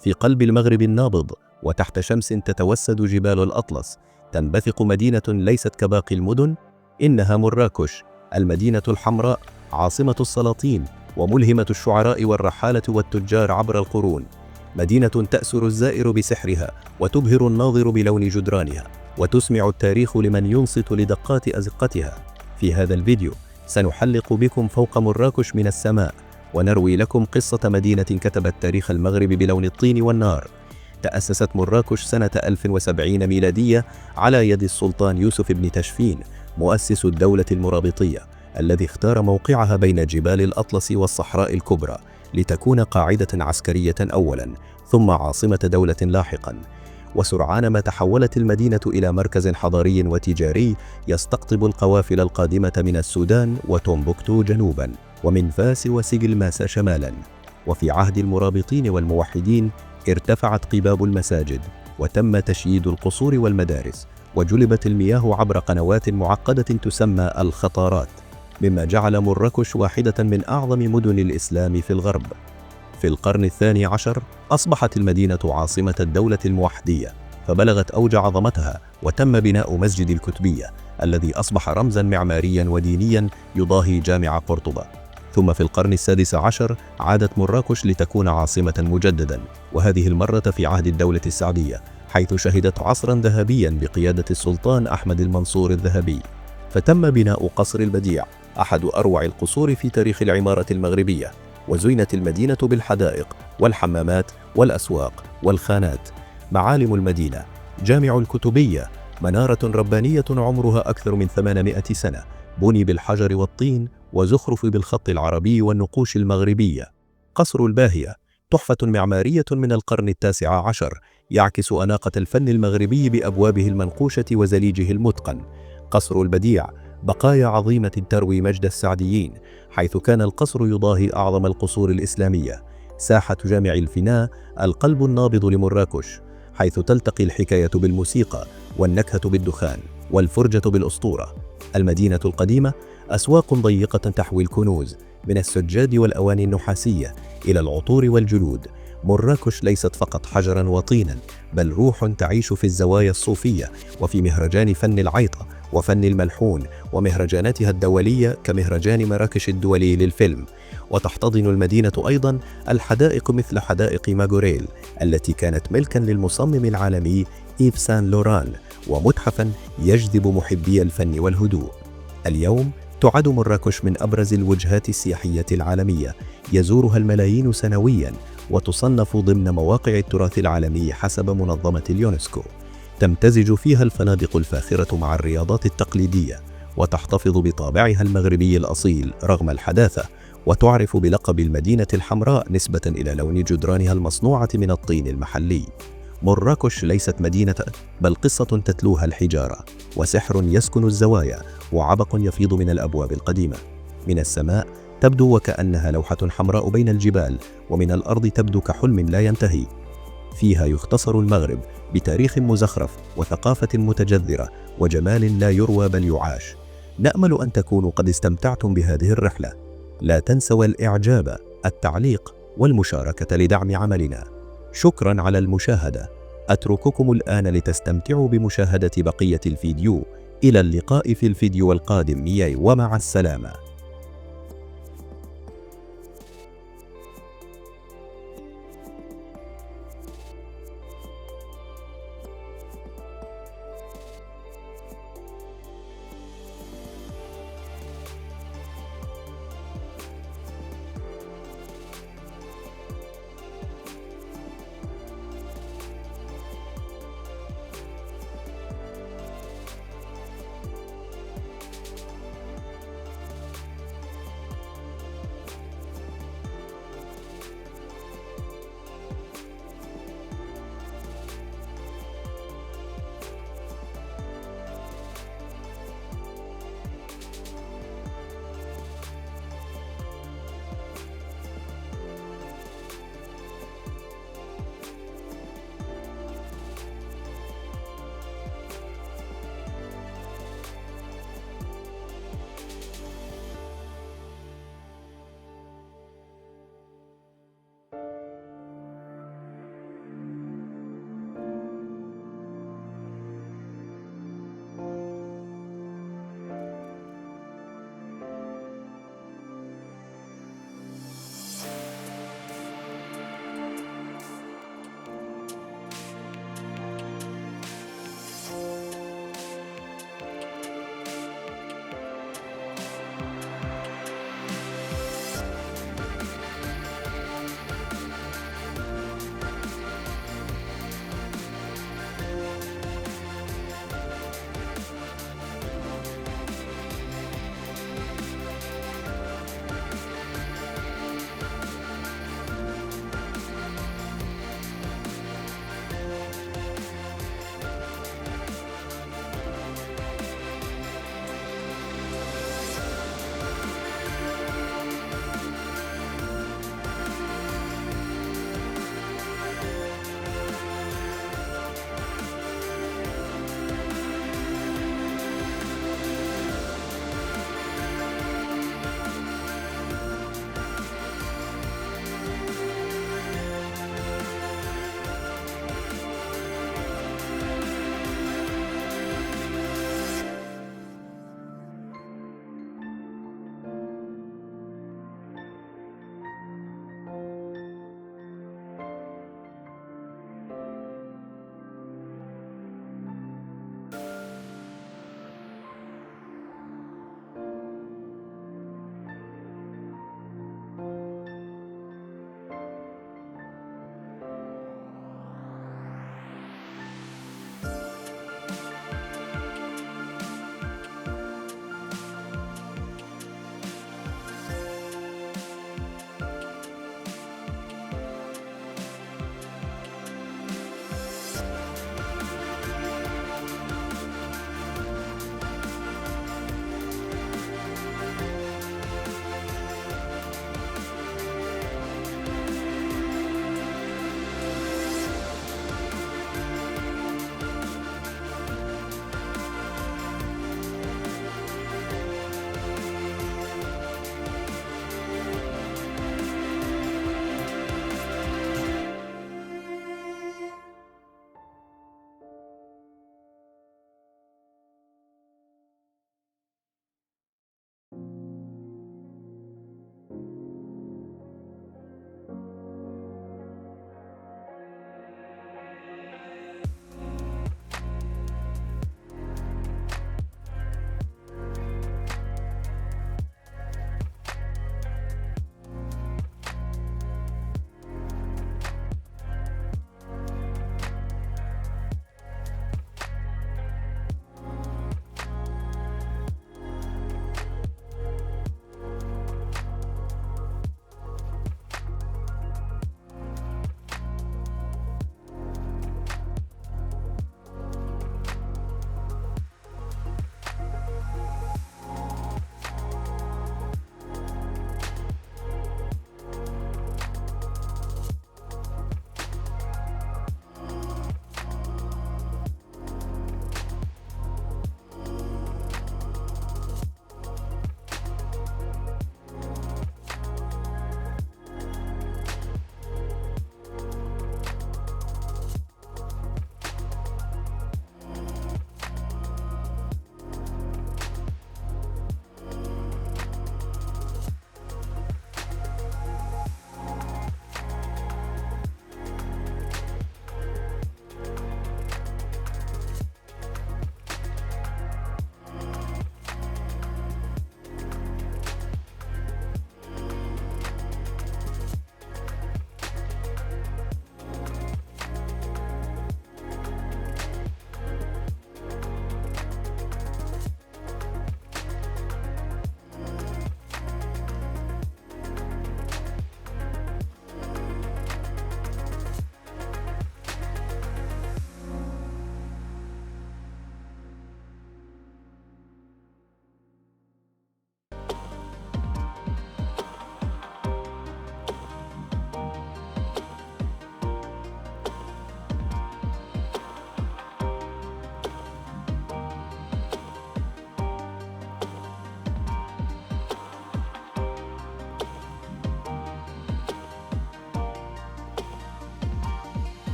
في قلب المغرب النابض وتحت شمس تتوسد جبال الأطلس تنبثق مدينة ليست كباقي المدن، إنها مراكش، المدينة الحمراء، عاصمة السلاطين وملهمة الشعراء والرحالة والتجار عبر القرون. مدينة تأسر الزائر بسحرها وتبهر الناظر بلون جدرانها، وتسمع التاريخ لمن ينصت لدقات أزقتها. في هذا الفيديو سنحلق بكم فوق مراكش من السماء، ونروي لكم قصة مدينة كتبت تاريخ المغرب بلون الطين والنار. تأسست مراكش سنة 1070 ميلادية على يد السلطان يوسف بن تشفين، مؤسس الدولة المرابطية، الذي اختار موقعها بين جبال الأطلس والصحراء الكبرى لتكون قاعدة عسكرية أولا، ثم عاصمة دولة لاحقا. وسرعان ما تحولت المدينة إلى مركز حضاري وتجاري يستقطب القوافل القادمة من السودان وتومبوكتو جنوبا، ومن فاس وسجلماس شمالا. وفي عهد المرابطين والموحدين ارتفعت قباب المساجد، وتم تشييد القصور والمدارس، وجلبت المياه عبر قنوات معقدة تسمى الخطارات، مما جعل مراكش واحدة من أعظم مدن الإسلام في الغرب. في القرن الثاني عشر أصبحت المدينة عاصمة الدولة الموحدية، فبلغت أوج عظمتها، وتم بناء مسجد الكتبية الذي أصبح رمزا معماريا ودينيا يضاهي جامع قرطبة. ثم في القرن السادس عشر عادت مراكش لتكون عاصمة مجددا، وهذه المرة في عهد الدولة السعدية، حيث شهدت عصرا ذهبيا بقيادة السلطان أحمد المنصور الذهبي. فتم بناء قصر البديع، أحد أروع القصور في تاريخ العمارة المغربية، وزينت المدينة بالحدائق والحمامات والأسواق والخانات. معالم المدينة: جامع الكتبية، منارة ربانية عمرها أكثر من 800 سنة، بني بالحجر والطين وزخرف بالخط العربي والنقوش المغربية. قصر البهجة، تحفة معمارية من القرن التاسع عشر، يعكس أناقة الفن المغربي بأبوابه المنقوشة وزليجه المتقن. قصر البديع، بقايا عظيمة تروي مجد السعديين، حيث كان القصر يضاهي أعظم القصور الإسلامية. ساحة جامع الفناء، القلب النابض لمراكش، حيث تلتقي الحكاية بالموسيقى والنكهة بالدخان والفرجة بالأسطورة. المدينة القديمة، أسواق ضيقة تحوي الكنوز، من السجاد والأواني النحاسية إلى العطور والجلود. مراكش ليست فقط حجرا وطينا، بل روح تعيش في الزوايا الصوفية، وفي مهرجان فن العيطة وفن الملحون ومهرجاناتها الدولية كمهرجان مراكش الدولي للفيلم. وتحتضن المدينة أيضا الحدائق مثل حدائق ماغوريل التي كانت ملكا للمصمم العالمي إيف سان لوران، ومتحفا يجذب محبي الفن والهدوء. اليوم تعد مراكش من أبرز الوجهات السياحية العالمية، يزورها الملايين سنويا، وتصنف ضمن مواقع التراث العالمي حسب منظمة اليونسكو. تمتزج فيها الفنادق الفاخرة مع الرياضات التقليدية، وتحتفظ بطابعها المغربي الأصيل رغم الحداثة، وتعرف بلقب المدينة الحمراء نسبة إلى لون جدرانها المصنوعة من الطين المحلي. مراكش ليست مدينة، بل قصة تتلوها الحجارة، وسحر يسكن الزوايا، وعبق يفيض من الأبواب القديمة. من السماء تبدو وكأنها لوحة حمراء بين الجبال، ومن الأرض تبدو كحلم لا ينتهي. فيها يختصر المغرب بتاريخ مزخرف وثقافة متجذرة وجمال لا يروى بل يعاش. نأمل أن تكونوا قد استمتعتم بهذه الرحلة. لا تنسوا الإعجاب، التعليق والمشاركة لدعم عملنا. شكرا على المشاهدة. أترككم الآن لتستمتعوا بمشاهدة بقية الفيديو. إلى اللقاء في الفيديو القادم، ومع السلامة.